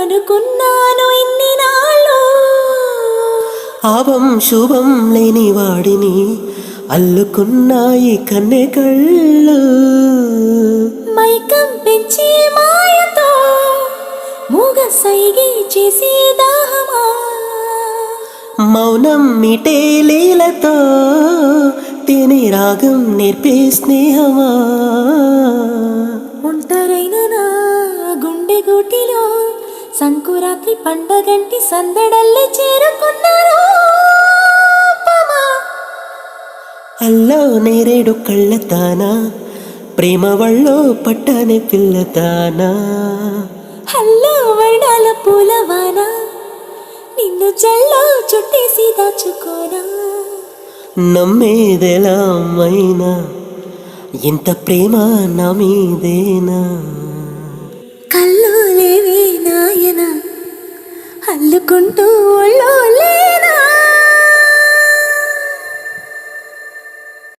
అనుకున్నాను ఇన్ని నాళ్ళు. ఆవం శుభం లేని వాడిని అల్లుకున్నాయి కన్నె కళ్ళు. మైకం పెంచి మాయతో మూగ సైగే చేసి దాహమా, మౌనం మీటే లీలతో తేనె రాగం నేర్పే స్నేహమా. ఒంటరైన నా గుండె గూటిలో సంకురాత్రి పండగంటి సందడల్లి చేరుకున్నారు. అల్లో నేరేడు కళ్ళతానా ప్రేమ వళ్ళో పట్టనే పిల్లతానా. హల్లో వర్ణాల పూలవాన నిన్ను జల్లో చుట్టేసి దాచుకోనా. నమ్మేదెలా అమ్మైనా ఇంత ప్రేమ నా మీదేనా. కళ్ళు లేవే నాయన అల్లుకుంటూ ఒళ్ళో లే